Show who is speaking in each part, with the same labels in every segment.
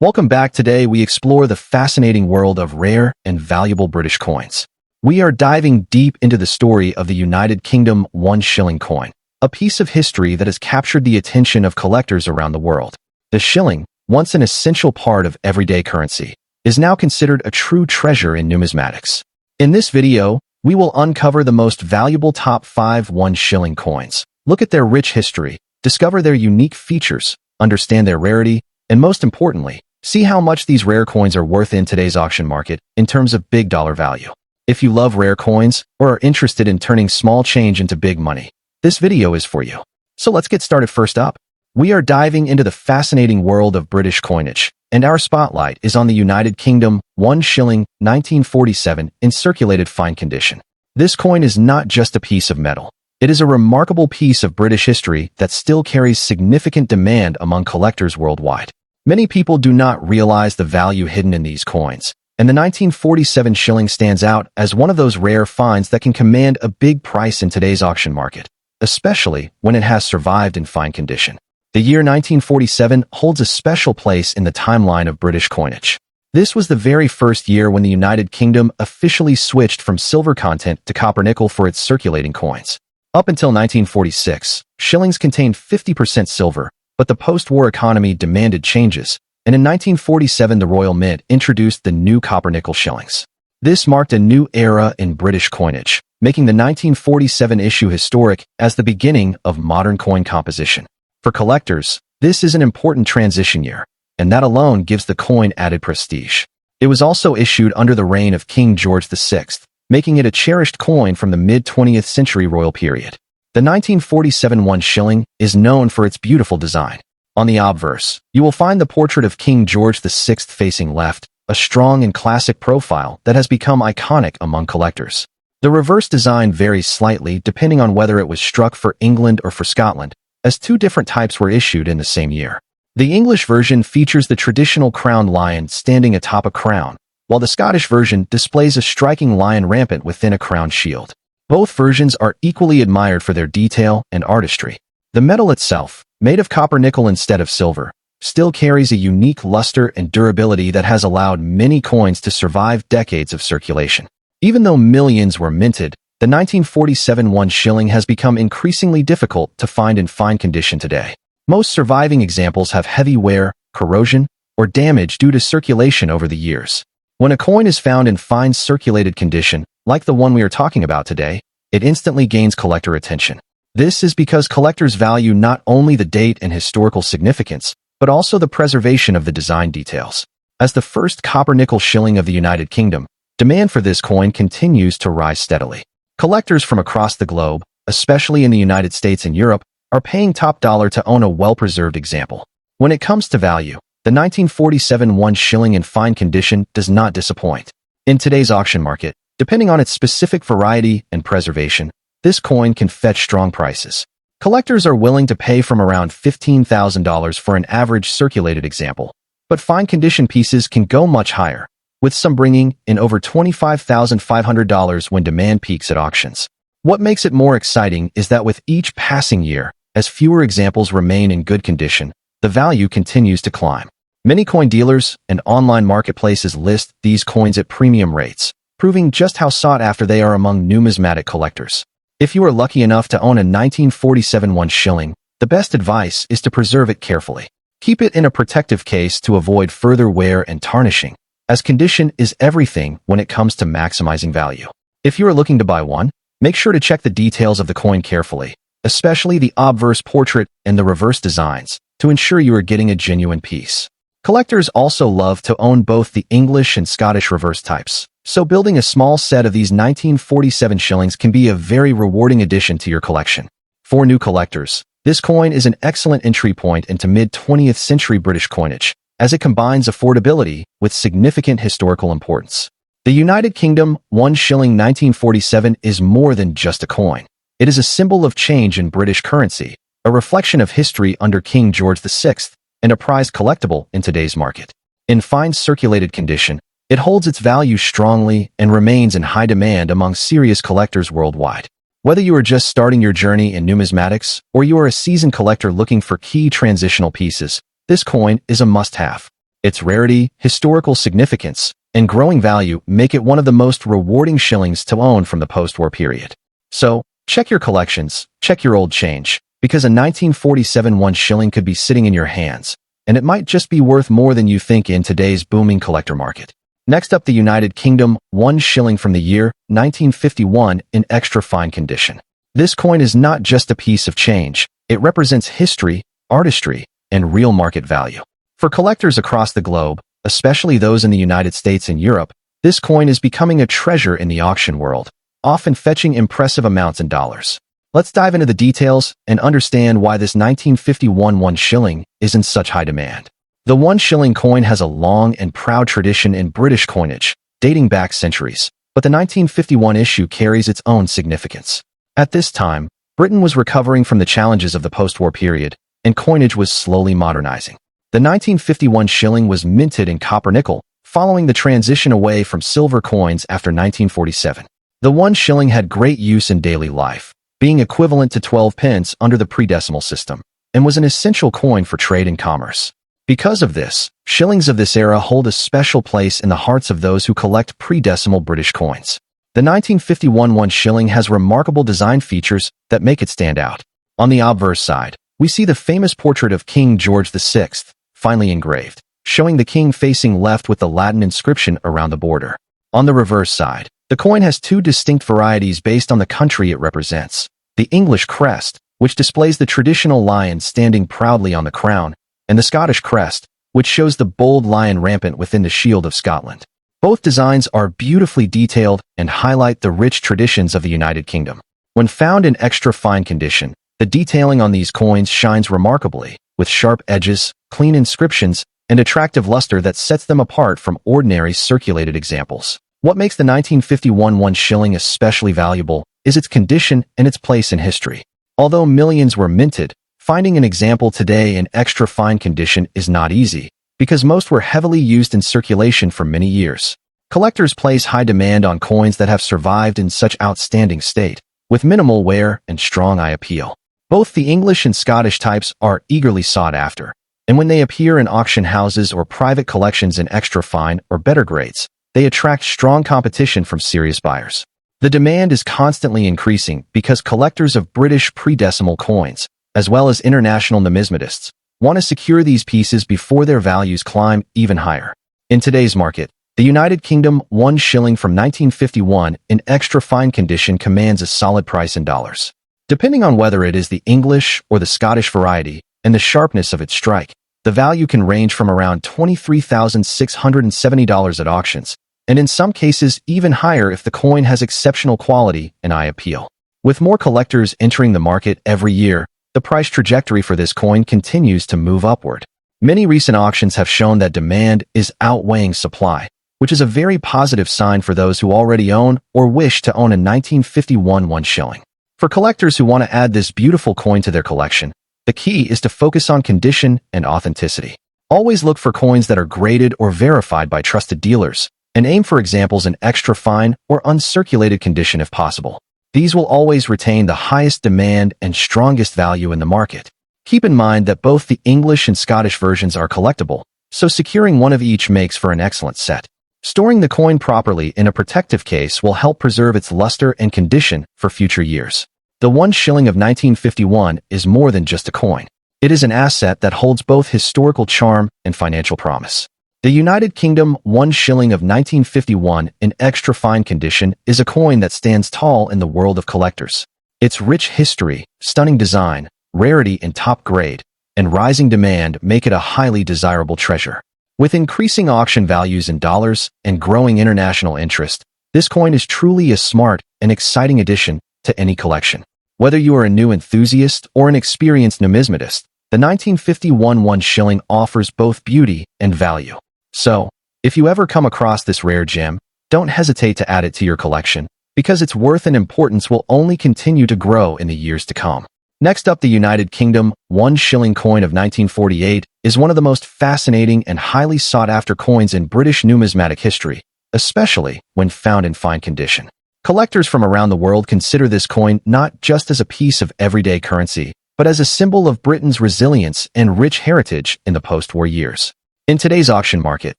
Speaker 1: Welcome back. Today we explore the fascinating world of rare and valuable British coins. We are diving deep into the story of the United Kingdom 1 shilling coin, a piece of history that has captured the attention of collectors around the world. The shilling, once an essential part of everyday currency, is now considered a true treasure in numismatics. In this video, we will uncover the most valuable top 5 1 shilling coins, look at their rich history, discover their unique features, understand their rarity, and most importantly, see how much these rare coins are worth in today's auction market in terms of big dollar value. If you love rare coins or are interested in turning small change into big money, this video is for you. So let's get started. First up, we are diving into the fascinating world of British coinage, and our spotlight is on the United Kingdom 1 shilling 1947 in circulated fine condition. This coin is not just a piece of metal. It is a remarkable piece of British history that still carries significant demand among collectors worldwide. Many people do not realize the value hidden in these coins, and the 1947 shilling stands out as one of those rare finds that can command a big price in today's auction market, especially when it has survived in fine condition. The year 1947 holds a special place in the timeline of British coinage. This was the very first year when the United Kingdom officially switched from silver content to copper-nickel for its circulating coins. Up until 1946, shillings contained 50% silver, but the post-war economy demanded changes, and in 1947 the Royal Mint introduced the new copper-nickel shillings. This marked a new era in British coinage, making the 1947 issue historic as the beginning of modern coin composition. For collectors, this is an important transition year, and that alone gives the coin added prestige. It was also issued under the reign of King George VI, making it a cherished coin from the mid-20th century royal period. The 1947 1 shilling is known for its beautiful design. On the obverse, you will find the portrait of King George VI facing left, a strong and classic profile that has become iconic among collectors. The reverse design varies slightly depending on whether it was struck for England or for Scotland, as two different types were issued in the same year. The English version features the traditional crowned lion standing atop a crown, while the Scottish version displays a striking lion rampant within a crowned shield. Both versions are equally admired for their detail and artistry. The metal itself, made of copper-nickel instead of silver, still carries a unique luster and durability that has allowed many coins to survive decades of circulation. Even though millions were minted, the 1947 1 shilling has become increasingly difficult to find in fine condition today. Most surviving examples have heavy wear, corrosion, or damage due to circulation over the years. When a coin is found in fine circulated condition, like the one we are talking about today, it instantly gains collector attention. This is because collectors value not only the date and historical significance, but also the preservation of the design details. As the first copper-nickel shilling of the United Kingdom, demand for this coin continues to rise steadily. Collectors from across the globe, especially in the United States and Europe, are paying top dollar to own a well-preserved example. When it comes to value, the 1947 1 shilling in fine condition does not disappoint. In today's auction market, depending on its specific variety and preservation, this coin can fetch strong prices. Collectors are willing to pay from around $15,000 for an average circulated example, but fine condition pieces can go much higher, with some bringing in over $25,500 when demand peaks at auctions. What makes it more exciting is that with each passing year, as fewer examples remain in good condition, the value continues to climb. Many coin dealers and online marketplaces list these coins at premium rates, proving just how sought after they are among numismatic collectors. If you are lucky enough to own a 1947 1 shilling, the best advice is to preserve it carefully. Keep it in a protective case to avoid further wear and tarnishing, as condition is everything when it comes to maximizing value. If you are looking to buy one, make sure to check the details of the coin carefully, especially the obverse portrait and the reverse designs, to ensure you are getting a genuine piece. Collectors also love to own both the English and Scottish reverse types, so building a small set of these 1947 shillings can be a very rewarding addition to your collection. For new collectors, this coin is an excellent entry point into mid-20th century British coinage, as it combines affordability with significant historical importance. The United Kingdom 1 shilling 1947 is more than just a coin. It is a symbol of change in British currency, a reflection of history under King George VI, and a prized collectible in today's market. In fine circulated condition, it holds its value strongly and remains in high demand among serious collectors worldwide. Whether you are just starting your journey in numismatics or you are a seasoned collector looking for key transitional pieces, this coin is a must-have. Its rarity, historical significance, and growing value make it one of the most rewarding shillings to own from the post-war period. So, check your collections, check your old change, because a 1947 one shilling could be sitting in your hands, and it might just be worth more than you think in today's booming collector market. Next up, the United Kingdom, 1 shilling from the year 1951 in extra fine condition. This coin is not just a piece of change, it represents history, artistry, and real market value. For collectors across the globe, especially those in the United States and Europe, this coin is becoming a treasure in the auction world, often fetching impressive amounts in dollars. Let's dive into the details and understand why this 1951 1 shilling is in such high demand. The 1 shilling coin has a long and proud tradition in British coinage, dating back centuries, but the 1951 issue carries its own significance. At this time, Britain was recovering from the challenges of the post-war period, and coinage was slowly modernizing. The 1951 shilling was minted in copper-nickel, following the transition away from silver coins after 1947. The 1 shilling had great use in daily life, being equivalent to 12 pence under the pre-decimal system, and was an essential coin for trade and commerce. Because of this, shillings of this era hold a special place in the hearts of those who collect pre-decimal British coins. The 1951 1 shilling has remarkable design features that make it stand out. On the obverse side, we see the famous portrait of King George VI, finely engraved, showing the king facing left with the Latin inscription around the border. On the reverse side, the coin has 2 distinct varieties based on the country it represents. The English crest, which displays the traditional lion standing proudly on the crown, and the Scottish crest, which shows the bold lion rampant within the shield of Scotland. Both designs are beautifully detailed and highlight the rich traditions of the United Kingdom. When found in extra fine condition, the detailing on these coins shines remarkably, with sharp edges, clean inscriptions, and attractive luster that sets them apart from ordinary circulated examples. What makes the 1951 1 shilling especially valuable is its condition and its place in history. Although millions were minted, finding an example today in extra fine condition is not easy, because most were heavily used in circulation for many years. Collectors place high demand on coins that have survived in such outstanding state, with minimal wear and strong eye appeal. Both the English and Scottish types are eagerly sought after, and when they appear in auction houses or private collections in extra fine or better grades, they attract strong competition from serious buyers. The demand is constantly increasing because collectors of British pre-decimal coins, as well as international numismatists, want to secure these pieces before their values climb even higher. In today's market, the United Kingdom 1 shilling from 1951 in extra fine condition commands a solid price in dollars. Depending on whether it is the English or the Scottish variety and the sharpness of its strike, the value can range from around $23,670 at auctions, and in some cases even higher if the coin has exceptional quality and eye appeal. With more collectors entering the market every year, the price trajectory for this coin continues to move upward. Many recent auctions have shown that demand is outweighing supply, which is a very positive sign for those who already own or wish to own a 1951 1 shilling. For collectors who want to add this beautiful coin to their collection, the key is to focus on condition and authenticity. Always look for coins that are graded or verified by trusted dealers, and aim for examples in extra fine or uncirculated condition if possible. These will always retain the highest demand and strongest value in the market. Keep in mind that both the English and Scottish versions are collectible, so securing one of each makes for an excellent set. Storing the coin properly in a protective case will help preserve its luster and condition for future years. The 1 shilling of 1951 is more than just a coin. It is an asset that holds both historical charm and financial promise. The United Kingdom 1 shilling of 1951 in extra fine condition is a coin that stands tall in the world of collectors. Its rich history, stunning design, rarity in top grade, and rising demand make it a highly desirable treasure. With increasing auction values in dollars and growing international interest, this coin is truly a smart and exciting addition to any collection. Whether you are a new enthusiast or an experienced numismatist, the 1951 1 shilling offers both beauty and value. So, if you ever come across this rare gem, don't hesitate to add it to your collection, because its worth and importance will only continue to grow in the years to come. Next up, the United Kingdom 1 shilling coin of 1948 is one of the most fascinating and highly sought-after coins in British numismatic history, especially when found in fine condition. Collectors from around the world consider this coin not just as a piece of everyday currency, but as a symbol of Britain's resilience and rich heritage in the post-war years. In today's auction market,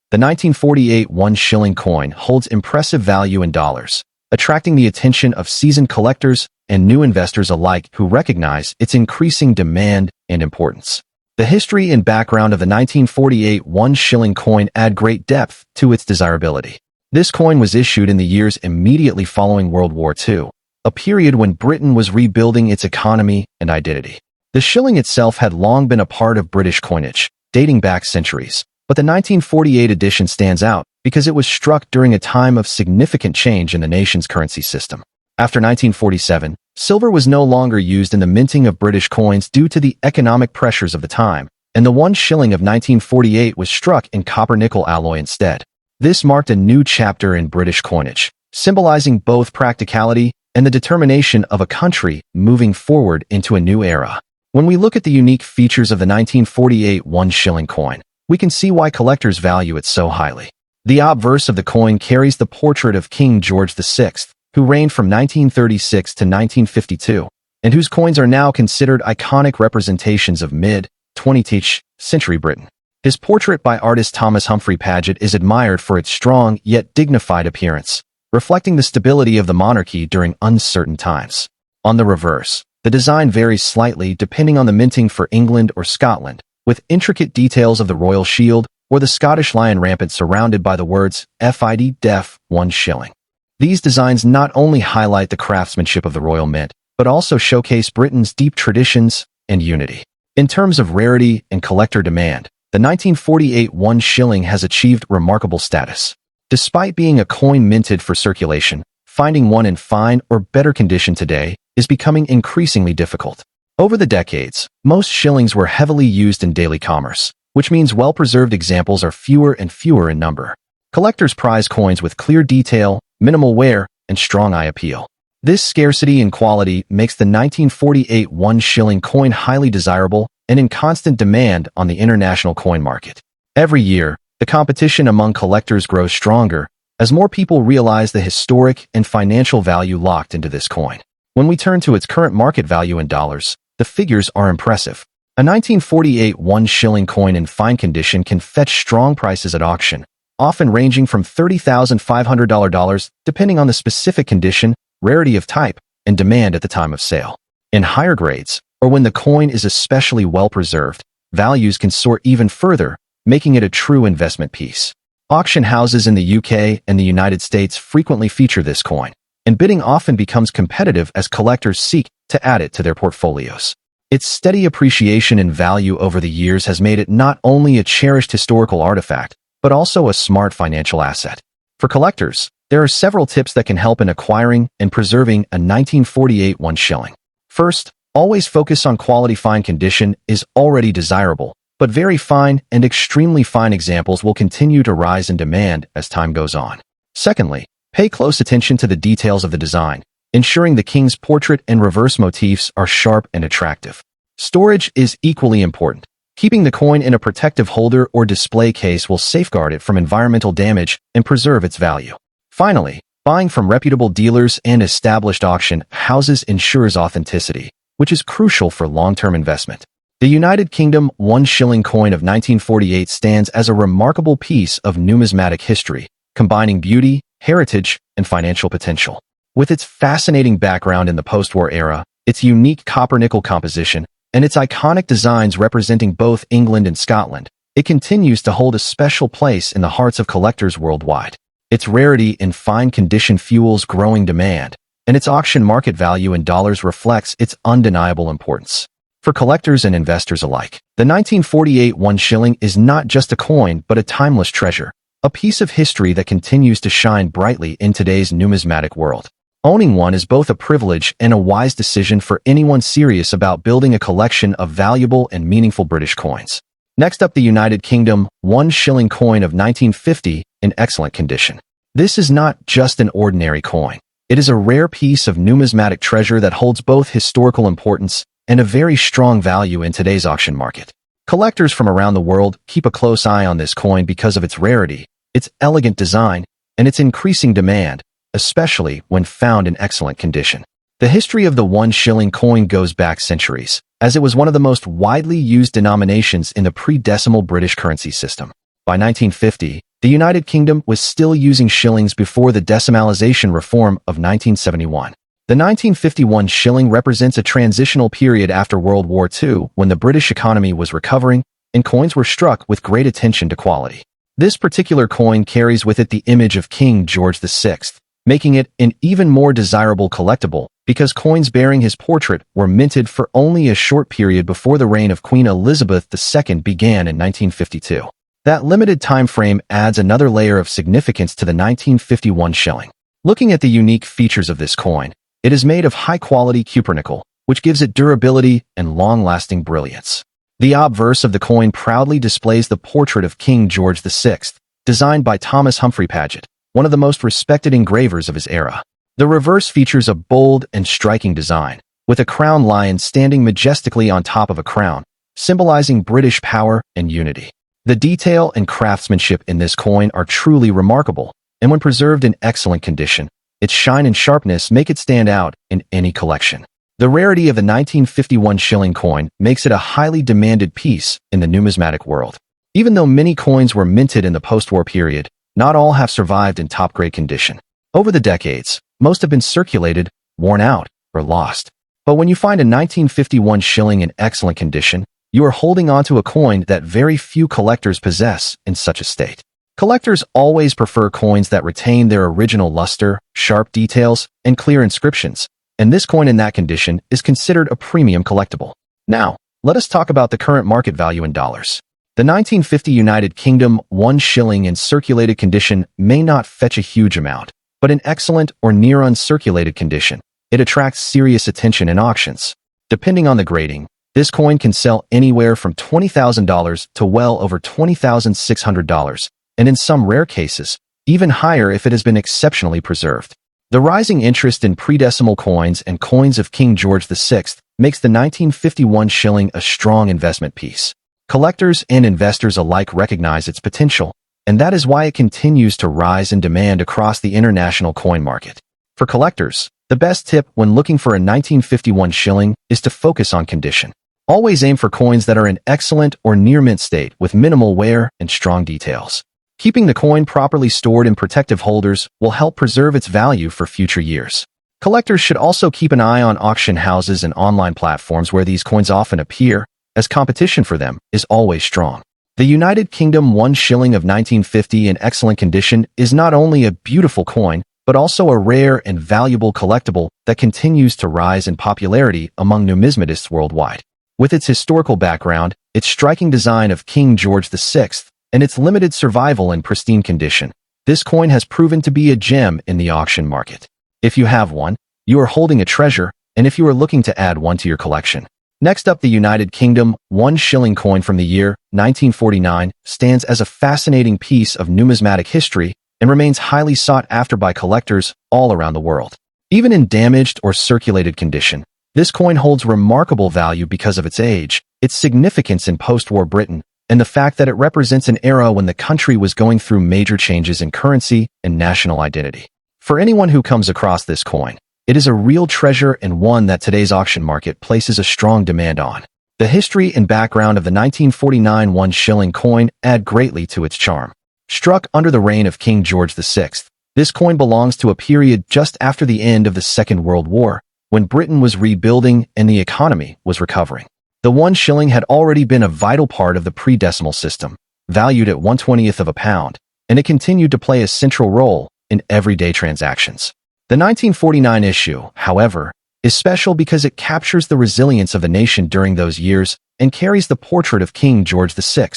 Speaker 1: the 1948 1 shilling coin holds impressive value in dollars, attracting the attention of seasoned collectors and new investors alike who recognize its increasing demand and importance. The history and background of the 1948 1 shilling coin add great depth to its desirability. This coin was issued in the years immediately following World War II, a period when Britain was rebuilding its economy and identity. The shilling itself had long been a part of British coinage, dating back centuries, but the 1948 edition stands out because it was struck during a time of significant change in the nation's currency system. After 1947, silver was no longer used in the minting of British coins due to the economic pressures of the time, and the 1 shilling of 1948 was struck in copper-nickel alloy instead. This marked a new chapter in British coinage, symbolizing both practicality and the determination of a country moving forward into a new era. When we look at the unique features of the 1948 1 shilling coin, we can see why collectors value it so highly. The obverse of the coin carries the portrait of King George VI, who reigned from 1936 to 1952, and whose coins are now considered iconic representations of mid-20th century Britain. His portrait by artist Thomas Humphrey Paget is admired for its strong yet dignified appearance, reflecting the stability of the monarchy during uncertain times. On the reverse, the design varies slightly depending on the minting for England or Scotland, with intricate details of the royal shield or the Scottish lion rampant surrounded by the words FID Def 1 shilling. These designs not only highlight the craftsmanship of the royal mint, but also showcase Britain's deep traditions and unity. In terms of rarity and collector demand, the 1948 1 shilling has achieved remarkable status. Despite being a coin minted for circulation, finding one in fine or better condition today is becoming increasingly difficult. Over the decades, most shillings were heavily used in daily commerce, which means well-preserved examples are fewer and fewer in number. Collectors prize coins with clear detail, minimal wear, and strong eye appeal. This scarcity and quality makes the 1948 1 shilling coin highly desirable and in constant demand on the international coin market. Every year, the competition among collectors grows stronger as more people realize the historic and financial value locked into this coin. When we turn to its current market value in dollars, the figures are impressive. A 1948 1 shilling coin in fine condition can fetch strong prices at auction, often ranging from $30,500 depending on the specific condition, rarity of type, and demand at the time of sale. In higher grades, or when the coin is especially well preserved, values can soar even further, making it a true investment piece. Auction houses in the UK and the United States frequently feature this coin, and bidding often becomes competitive as collectors seek to add it to their portfolios. Its steady appreciation in value over the years has made it not only a cherished historical artifact, but also a smart financial asset. For collectors, there are several tips that can help in acquiring and preserving a 1948 1 shilling. First, always focus on quality. Fine condition is already desirable, but very fine and extremely fine examples will continue to rise in demand as time goes on. Secondly, pay close attention to the details of the design, ensuring the king's portrait and reverse motifs are sharp and attractive. Storage is equally important. Keeping the coin in a protective holder or display case will safeguard it from environmental damage and preserve its value. Finally, buying from reputable dealers and established auction houses ensures authenticity, which is crucial for long-term investment. The United Kingdom 1 shilling coin of 1948 stands as a remarkable piece of numismatic history, combining beauty, heritage, and financial potential. With its fascinating background in the post-war era, its unique copper-nickel composition, and its iconic designs representing both England and Scotland, it continues to hold a special place in the hearts of collectors worldwide. Its rarity in fine condition fuels growing demand, and its auction market value in dollars reflects its undeniable importance. For collectors and investors alike, the 1948 1 shilling is not just a coin but a timeless treasure, a piece of history that continues to shine brightly in today's numismatic world. Owning one is both a privilege and a wise decision for anyone serious about building a collection of valuable and meaningful British coins. Next up, the United Kingdom 1 shilling coin of 1950 in excellent condition. This is not just an ordinary coin. It is a rare piece of numismatic treasure that holds both historical importance and a very strong value in today's auction market. Collectors from around the world keep a close eye on this coin because of its rarity, its elegant design, and its increasing demand, especially when found in excellent condition. The history of the 1 shilling coin goes back centuries, as it was one of the most widely used denominations in the pre-decimal British currency system. By 1950, the United Kingdom was still using shillings before the decimalization reform of 1971. The 1951 shilling represents a transitional period after World War II when the British economy was recovering and coins were struck with great attention to quality. This particular coin carries with it the image of King George VI, making it an even more desirable collectible because coins bearing his portrait were minted for only a short period before the reign of Queen Elizabeth II began in 1952. That limited time frame adds another layer of significance to the 1951 shilling. Looking at the unique features of this coin, it is made of high-quality cupronickel, which gives it durability and long-lasting brilliance. The obverse of the coin proudly displays the portrait of King George VI, designed by Thomas Humphrey Paget, one of the most respected engravers of his era. The reverse features a bold and striking design, with a crowned lion standing majestically on top of a crown, symbolizing British power and unity. The detail and craftsmanship in this coin are truly remarkable, and when preserved in excellent condition, its shine and sharpness make it stand out in any collection. The rarity of the 1951 shilling coin makes it a highly demanded piece in the numismatic world. Even though many coins were minted in the post-war period, not all have survived in top-grade condition. Over the decades, most have been circulated, worn out, or lost. But when you find a 1951 shilling in excellent condition, you are holding onto a coin that very few collectors possess in such a state. Collectors always prefer coins that retain their original luster, sharp details, and clear inscriptions, and this coin in that condition is considered a premium collectible. Now, let us talk about the current market value in dollars. The 1950 United Kingdom 1 shilling in circulated condition may not fetch a huge amount, but in excellent or near uncirculated condition, it attracts serious attention in auctions. Depending on the grading, this coin can sell anywhere from $20,000 to well over $20,600, and in some rare cases, even higher if it has been exceptionally preserved. The rising interest in pre-decimal coins and coins of King George VI makes the 1951 shilling a strong investment piece. Collectors and investors alike recognize its potential, and that is why it continues to rise in demand across the international coin market. For collectors, the best tip when looking for a 1951 shilling is to focus on condition. Always aim for coins that are in excellent or near mint state with minimal wear and strong details. Keeping the coin properly stored in protective holders will help preserve its value for future years. Collectors should also keep an eye on auction houses and online platforms where these coins often appear, as competition for them is always strong. The United Kingdom 1 shilling of 1950 in excellent condition is not only a beautiful coin, but also a rare and valuable collectible that continues to rise in popularity among numismatists worldwide. With its historical background, its striking design of King George VI, and its limited survival in pristine condition, this coin has proven to be a gem in the auction market. If you have one, you are holding a treasure, and if you are looking to add one to your collection. Next up, the United Kingdom 1 shilling coin from the year 1949 stands as a fascinating piece of numismatic history and remains highly sought after by collectors all around the world. Even in damaged or circulated condition, this coin holds remarkable value because of its age, its significance in post-war Britain, and the fact that it represents an era when the country was going through major changes in currency and national identity. For anyone who comes across this coin, it is a real treasure and one that today's auction market places a strong demand on. The history and background of the 1949 1 shilling coin add greatly to its charm. Struck under the reign of King George VI, this coin belongs to a period just after the end of the Second World War, when Britain was rebuilding and the economy was recovering. The 1 shilling had already been a vital part of the pre-decimal system, valued at 1/20th of a pound, and it continued to play a central role in everyday transactions. The 1949 issue, however, is special because it captures the resilience of the nation during those years and carries the portrait of King George VI,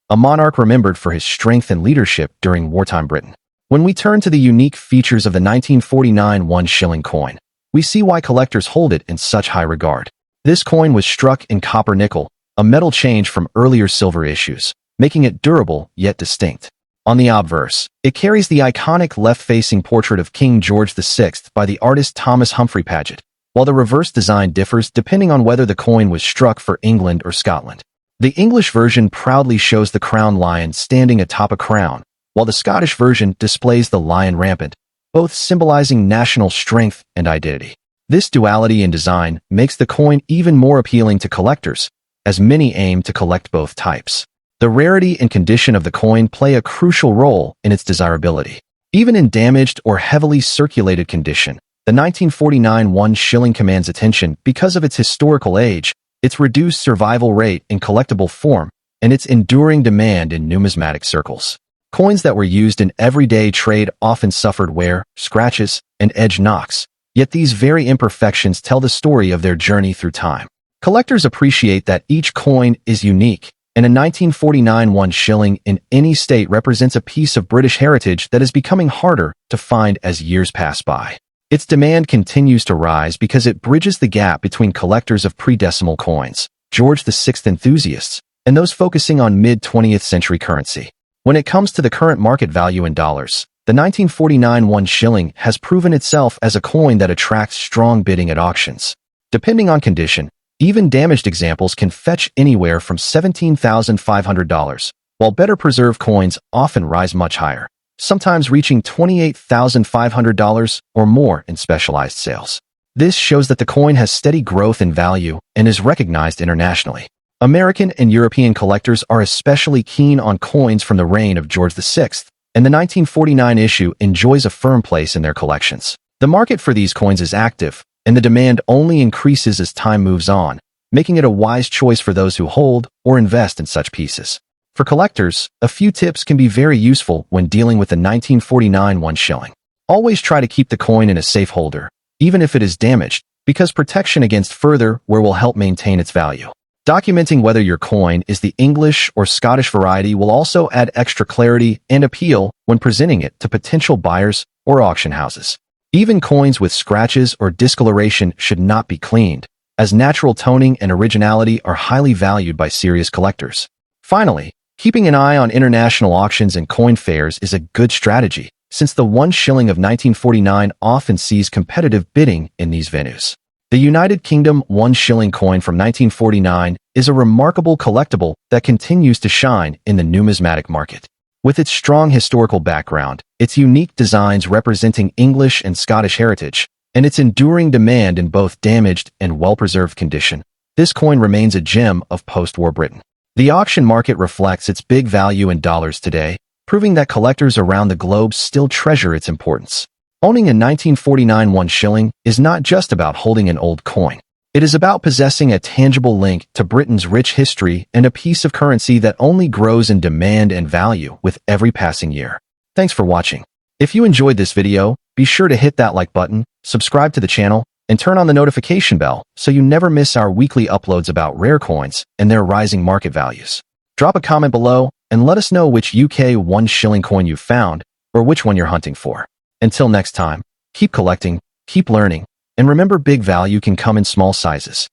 Speaker 1: a monarch remembered for his strength and leadership during wartime Britain. When we turn to the unique features of the 1949 1 shilling coin, we see why collectors hold it in such high regard. This coin was struck in copper nickel, a metal change from earlier silver issues, making it durable yet distinct. On the obverse, it carries the iconic left-facing portrait of King George VI by the artist Thomas Humphrey Paget, while the reverse design differs depending on whether the coin was struck for England or Scotland. The English version proudly shows the crowned lion standing atop a crown, while the Scottish version displays the lion rampant, both symbolizing national strength and identity. This duality in design makes the coin even more appealing to collectors, as many aim to collect both types. The rarity and condition of the coin play a crucial role in its desirability. Even in damaged or heavily circulated condition, the 1949 1 shilling commands attention because of its historical age, its reduced survival rate in collectible form, and its enduring demand in numismatic circles. Coins that were used in everyday trade often suffered wear, scratches, and edge knocks, yet these very imperfections tell the story of their journey through time. Collectors appreciate that each coin is unique, and a 1949 1 shilling in any state represents a piece of British heritage that is becoming harder to find as years pass by. Its demand continues to rise because it bridges the gap between collectors of pre-decimal coins, George VI enthusiasts, and those focusing on mid-20th century currency. When it comes to the current market value in dollars, the 1949 1 shilling has proven itself as a coin that attracts strong bidding at auctions. Depending on condition, even damaged examples can fetch anywhere from $17,500, while better preserved coins often rise much higher, sometimes reaching $28,500 or more in specialized sales. This shows that the coin has steady growth in value and is recognized internationally. American and European collectors are especially keen on coins from the reign of George VI, and the 1949 issue enjoys a firm place in their collections. The market for these coins is active, and the demand only increases as time moves on, making it a wise choice for those who hold or invest in such pieces. For collectors, a few tips can be very useful when dealing with the 1949 1 shilling. Always try to keep the coin in a safe holder, even if it is damaged, because protection against further wear will help maintain its value. Documenting whether your coin is the English or Scottish variety will also add extra clarity and appeal when presenting it to potential buyers or auction houses. Even coins with scratches or discoloration should not be cleaned, as natural toning and originality are highly valued by serious collectors. Finally, keeping an eye on international auctions and coin fairs is a good strategy, since the 1 shilling of 1949 often sees competitive bidding in these venues. The United Kingdom 1 shilling coin from 1949 is a remarkable collectible that continues to shine in the numismatic market. With its strong historical background, its unique designs representing English and Scottish heritage, and its enduring demand in both damaged and well-preserved condition, this coin remains a gem of post-war Britain. The auction market reflects its big value in dollars today, proving that collectors around the globe still treasure its importance. Owning a 1949 1 shilling is not just about holding an old coin. It is about possessing a tangible link to Britain's rich history and a piece of currency that only grows in demand and value with every passing year. Thanks for watching. If you enjoyed this video, be sure to hit that like button, subscribe to the channel, and turn on the notification bell so you never miss our weekly uploads about rare coins and their rising market values. Drop a comment below and let us know which UK 1 shilling coin you found or which one you're hunting for. Until next time, keep collecting, keep learning, and remember big value can come in small sizes.